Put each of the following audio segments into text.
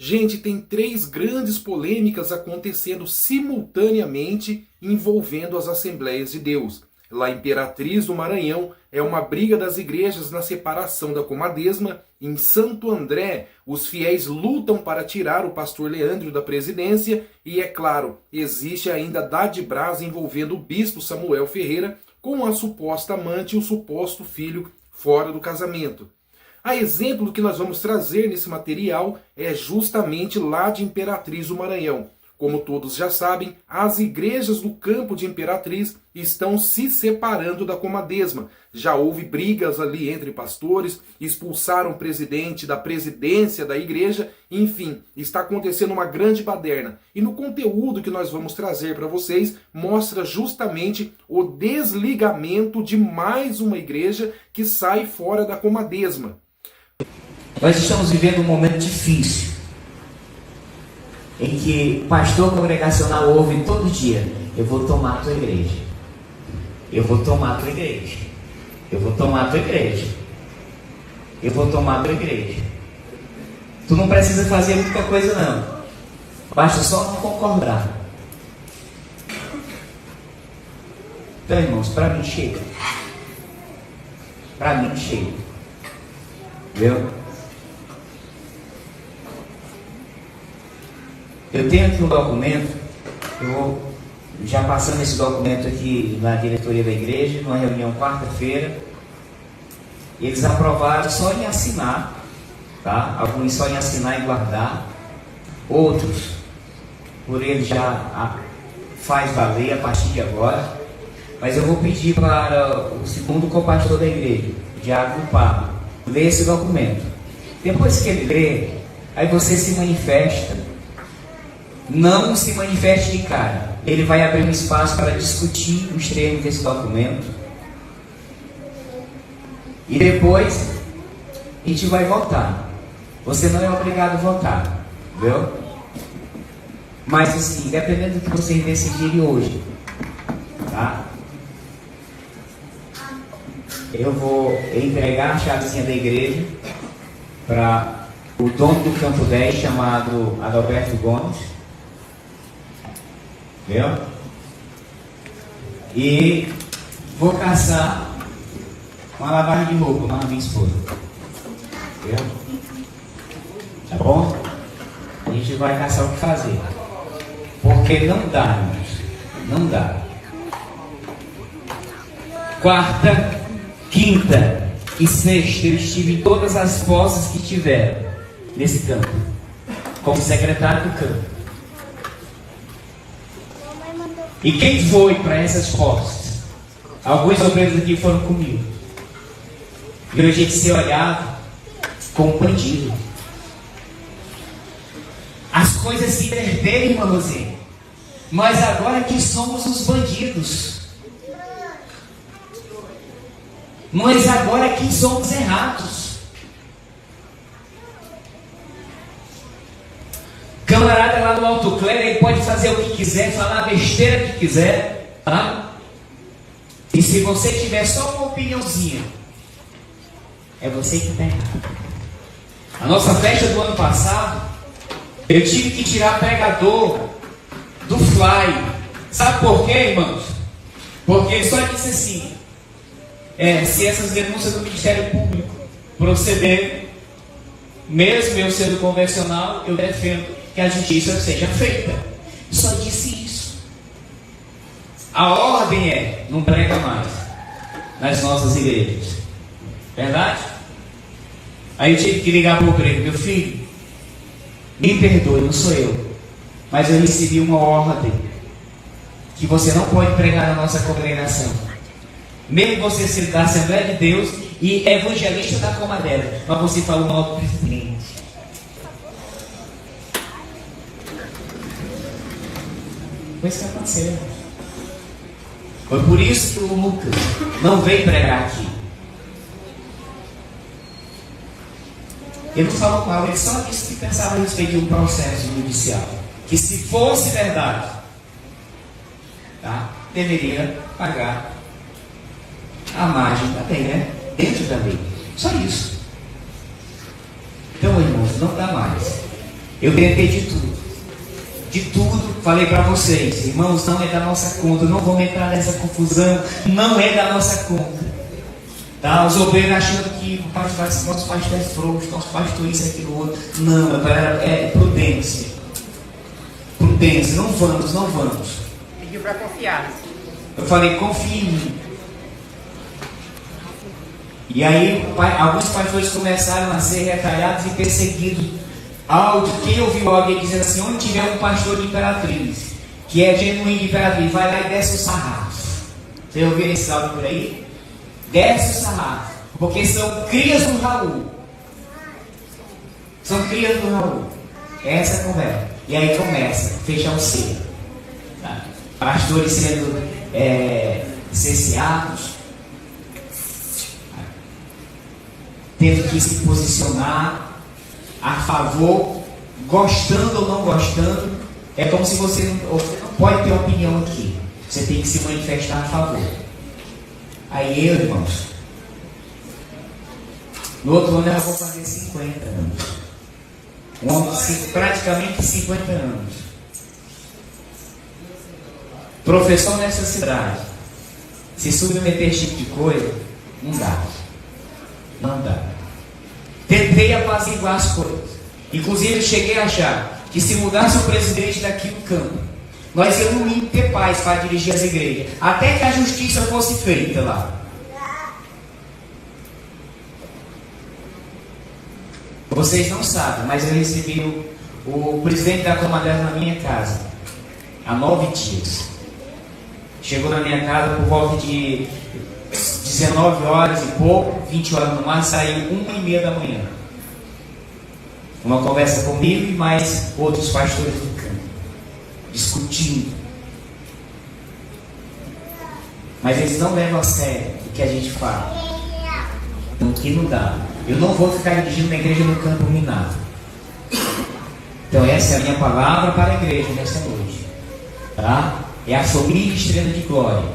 Gente, tem três grandes polêmicas acontecendo simultaneamente envolvendo as Assembleias de Deus. Lá em Imperatriz do Maranhão é uma briga das igrejas na separação da comadesma. Em Santo André, os fiéis lutam para tirar o pastor Leandro da presidência. E é claro, existe ainda Dá-de-Brás envolvendo o bispo Samuel Ferreira com a suposta amante e o suposto filho fora do casamento. A exemplo do que nós vamos trazer nesse material é justamente lá de Imperatriz do Maranhão. Como todos já sabem, as igrejas do campo de Imperatriz estão se separando da comadesma. Já houve brigas ali entre pastores, expulsaram o presidente da presidência da igreja, enfim, está acontecendo uma grande baderna. E no conteúdo que nós vamos trazer para vocês, mostra justamente o desligamento de mais uma igreja que sai fora da comadesma. Nós estamos vivendo um momento difícil, em que o pastor congregacional ouve todo dia: eu vou tomar a tua igreja, eu vou tomar a tua igreja, eu vou tomar a tua igreja, eu vou tomar a tua igreja. Tu não precisa fazer muita coisa não, basta só não concordar. Então, irmãos, para mim chega. Para mim chega. Viu? Eu tenho aqui um documento, eu vou já passando esse documento aqui na diretoria da igreja, numa reunião quarta-feira. Eles aprovaram só em assinar, tá? Alguns só em assinar e guardar, outros por ele já faz valer a partir de agora. Mas eu vou pedir para o segundo co-pastor da igreja, o Diácono Pablo, ler esse documento. Depois que ele lê, aí você se manifesta. Não se manifeste de cara. Ele vai abrir um espaço para discutir os termos desse documento. E depois a gente vai votar. Você não é obrigado a votar, viu? Mas assim, dependendo do que vocês decidirem hoje, tá? Eu vou entregar a chavezinha da igreja para o dono do Campo 10, chamado Adalberto Gomes. Viu? E vou caçar uma lavagem de roupa para minha esposa. Viu? Tá bom? A gente vai caçar o que fazer. Porque não dá, irmãos. Não dá. Quarta, quinta e sexta eu estive em todas as posses que tiveram nesse campo, como secretário do campo. E quem foi para essas posses? Alguns obreiros aqui foram comigo. E a gente se olhava como bandido. As coisas se perderam, irmã Rosinha. Mas agora que somos os bandidos. Mas agora que somos errados. Camarada lá no alto clero, ele pode fazer o que quiser, falar a besteira que quiser, tá? E se você tiver só uma opiniãozinha, é você que está errado. A nossa festa do ano passado, eu tive que tirar pregador do fly. Sabe por quê, irmãos? Porque ele só disse assim: se essas denúncias do Ministério Público procederem, mesmo eu sendo convencional, eu defendo que a justiça seja feita. Só disse isso. A ordem é: não prega mais nas nossas igrejas. Verdade? Aí eu tive que ligar para o obreiro: meu filho, me perdoe, não sou eu, mas eu recebi uma ordem que você não pode pregar na nossa congregação, mesmo você sendo da Assembleia de Deus e evangelista da Comadela, mas você falou mal do presidente. Foi isso que aconteceu. Foi por isso que o Lucas não veio pregar aqui. Ele não falou com ela, ele só disse que pensava a respeito de um processo judicial. Que se fosse verdade, tá, deveria pagar a margem também, né? Dentro da lei. Só isso. Então, irmãos, não dá mais. Eu tentei de tudo. De tudo, falei para vocês, irmãos, não é da nossa conta, não vamos entrar nessa confusão, não é da nossa conta. Tá? Os obreiros achando que nosso pastor é frouxo, nosso pastor isso, aquilo, outro. Não, é prudência. Prudência, não vamos. Pediu para confiar. Eu falei, confie em mim. E aí, alguns pastores começaram a ser retalhados e perseguidos. Quem ouviu alguém dizendo assim, onde tiver um pastor de Imperatriz, que é genuíno de Imperatriz, vai lá e desce o sarrafo. Você ouviu esse áudio por aí? Desce o sarrafo, porque são crias do Raul. São crias do Raul. Essa é a conversa. E aí começa a fechar o cerco. Tá? Pastores sendo cerceados, tendo que se posicionar a favor, gostando ou não gostando. É como se você não pode ter opinião aqui, você tem que se manifestar a favor. Aí eu, irmãos, no outro ano eu vou fazer 50 anos, um homem de praticamente 50 anos, professor nessa cidade. Se submeter a esse tipo de coisa, não dá. Tentei apaziguar as coisas. Inclusive, cheguei a achar que se mudasse o presidente daqui do campo, nós íamos no mínimo ter paz para dirigir as igrejas, até que a justiça fosse feita lá. Vocês não sabem, mas eu recebi o presidente da Comadela na minha casa há 9 dias. Chegou na minha casa por volta de 19 horas e pouco, 20 horas no mar, saiu 1h30 da manhã. Uma conversa comigo e mais outros pastores do campo, discutindo. Mas eles não levam a sério o que a gente fala. Então, que não dá. Eu não vou ficar dirigindo uma igreja no campo minado. Então, essa é a minha palavra para a igreja nesta noite. Tá? É a família Estrela de Glória.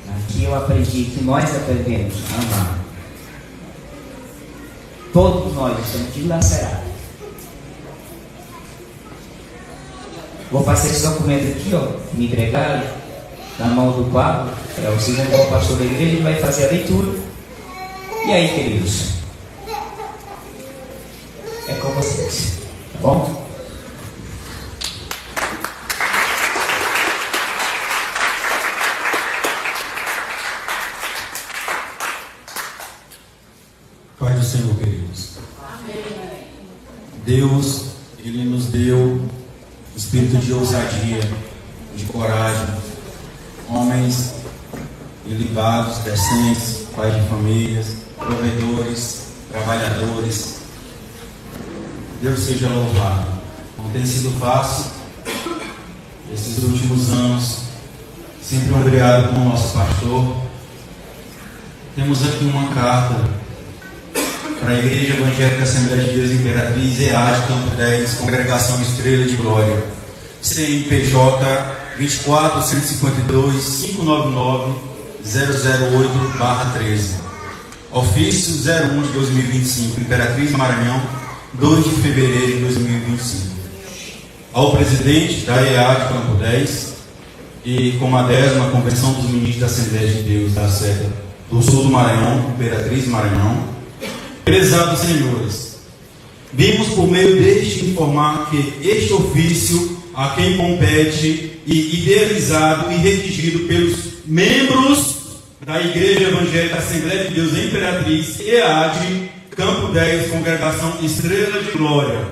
Aqui eu aprendi, que nós aprendemos a amar. Todos nós estamos dilacerados. Vou passar esse documento aqui, me entregaram na mão do quadro. O segundo pastor da igreja, ele vai fazer a leitura. E aí, queridos? É com vocês. Tá bom? Pai do Senhor, queridos. Deus, Ele nos deu espírito de ousadia, de coragem, homens ilibados, decentes, pais de famílias, provedores, trabalhadores. Deus seja louvado. Não tem sido fácil esses últimos anos, sempre obrigado com o nosso pastor. Temos aqui uma carta para a Igreja Evangélica Assembleia de Deus Imperatriz, EAD, Campo 10, Congregação Estrela de Glória, CNPJ 24 152 599 008/13, ofício 01 de 2025, Imperatriz Maranhão, 2 de fevereiro de 2025. Ao presidente da EAD Campo 10 e como a 10ª Convenção dos Ministros da Assembleia de Deus da Serra do Sul do Maranhão, Imperatriz Maranhão. Prezados senhores, vimos por meio deste informar que este ofício a quem compete e idealizado e redigido pelos membros da Igreja Evangélica Assembleia de Deus Imperatriz, EAD, Campo 10, Congregação Estrela de Glória,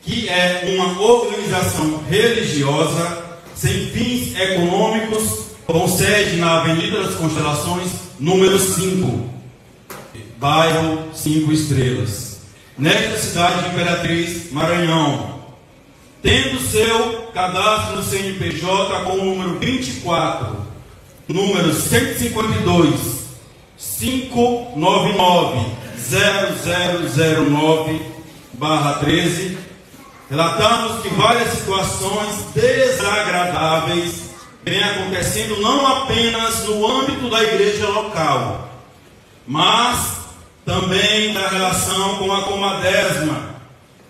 que é uma organização religiosa sem fins econômicos, com sede na Avenida das Constelações, número 5, bairro 5 Estrelas, nesta cidade de Imperatriz, Maranhão, tendo seu cadastro no CNPJ com o número 24, número 152 599 0009/13, relatamos que várias situações desagradáveis vêm acontecendo não apenas no âmbito da igreja local, mas também da relação com a Comadesma,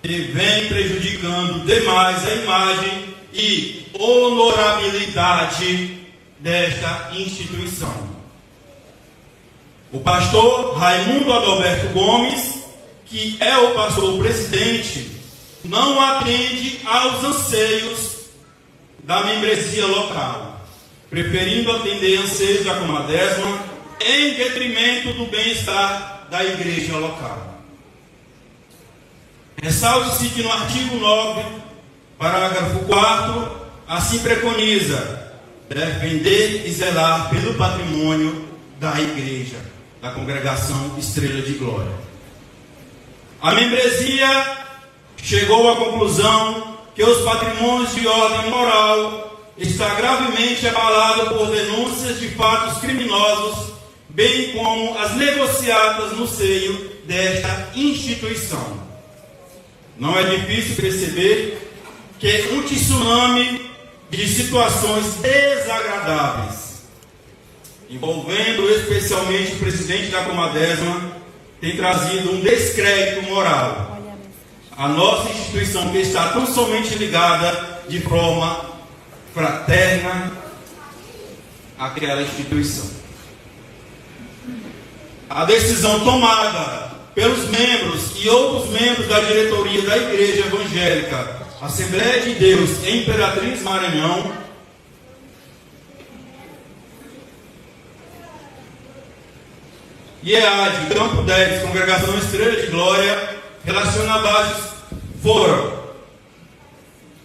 que vem prejudicando demais a imagem e honorabilidade desta instituição. O pastor Raimundo Adalberto Gomes, que é o pastor presidente, não atende aos anseios da membresia local, preferindo atender anseios da Comadésima em detrimento do bem-estar da igreja local. Ressalte-se que no artigo 9, parágrafo 4, assim preconiza: defender e zelar pelo patrimônio da igreja, da congregação Estrela de Glória. A membresia chegou à conclusão que os patrimônios de ordem moral está gravemente abalado por denúncias de fatos criminosos, bem como as negociadas no seio desta instituição. Não é difícil perceber que um tsunami de situações desagradáveis, envolvendo especialmente o presidente da Comadésima, tem trazido um descrédito moral à nossa instituição, que está tão somente ligada de forma fraterna àquela instituição. A decisão tomada pelos membros e outros membros da diretoria da Igreja Evangélica Assembleia de Deus em Imperatriz Maranhão IEAD Campo 10, Congregação Estrela de Glória, relacionadas foram: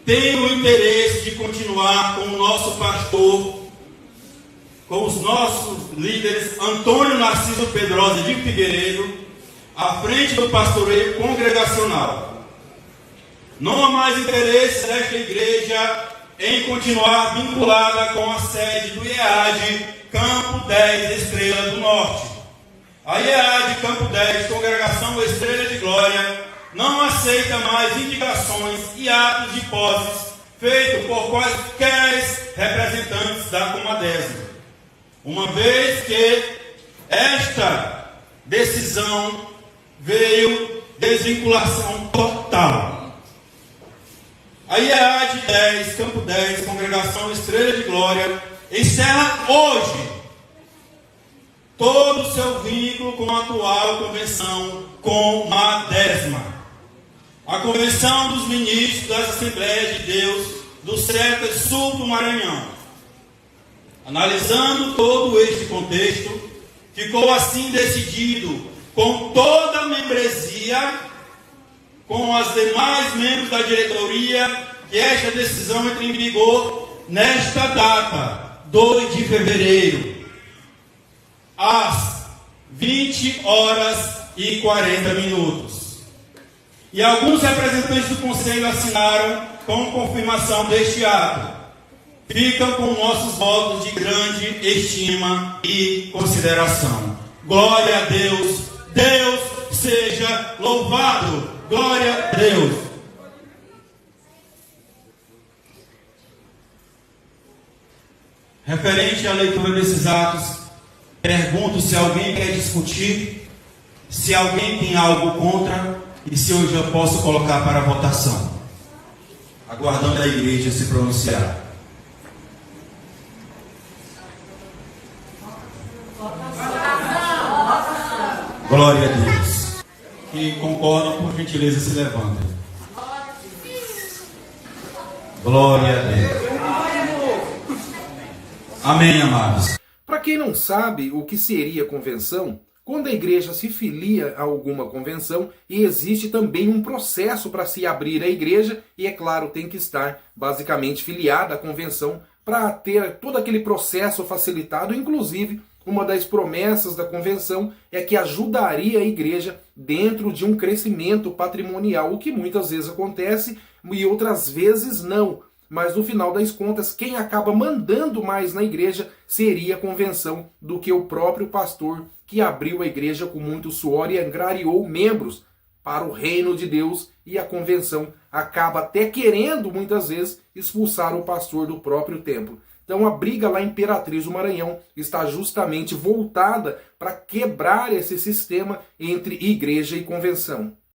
tenho o interesse de continuar com o nosso pastor, com os nossos líderes Antônio Narciso Pedrosa de Figueiredo, à frente do pastoreio congregacional. Não há mais interesse desta igreja em continuar vinculada com a sede do IEAD Campo 10, Estrela do Norte. A IEAD Campo 10, Congregação Estrela de Glória, não aceita mais indicações e atos de posses feitos por quaisquer representantes da Comadésima, uma vez que esta decisão veio desvinculação total. A IEAD 10, Campo 10, Congregação Estrela de Glória, encerra hoje todo o seu vínculo com a atual convenção Comadésima. A Convenção dos Ministros das Assembleias de Deus do Centro e Sul do Maranhão. Analisando todo este contexto, ficou assim decidido com toda a membresia, com as demais membros da diretoria, que esta decisão entre em vigor nesta data, 2 de fevereiro, às 20h40. E alguns representantes do Conselho assinaram com confirmação deste ato. Ficam com nossos votos de grande estima e consideração. Glória a Deus. Deus seja louvado. Glória a Deus. Referente à leitura desses atos, pergunto se alguém quer discutir, se alguém tem algo contra e se hoje eu posso colocar para votação, aguardando a igreja se pronunciar. Glória a Deus. Que concordam, por gentileza, se levantem. Glória a Deus. Amém, amados. Para quem não sabe o que seria convenção, quando a igreja se filia a alguma convenção, e existe também um processo para se abrir a igreja, e é claro, tem que estar basicamente filiada à convenção para ter todo aquele processo facilitado. Inclusive, uma das promessas da convenção é que ajudaria a igreja dentro de um crescimento patrimonial, o que muitas vezes acontece e outras vezes não. Mas no final das contas, quem acaba mandando mais na igreja seria a convenção do que o próprio pastor, que abriu a igreja com muito suor e angariou membros para o reino de Deus, e a convenção acaba até querendo muitas vezes expulsar o pastor do próprio templo. Então a briga lá em Imperatriz do Maranhão está justamente voltada para quebrar esse sistema entre igreja e convenção.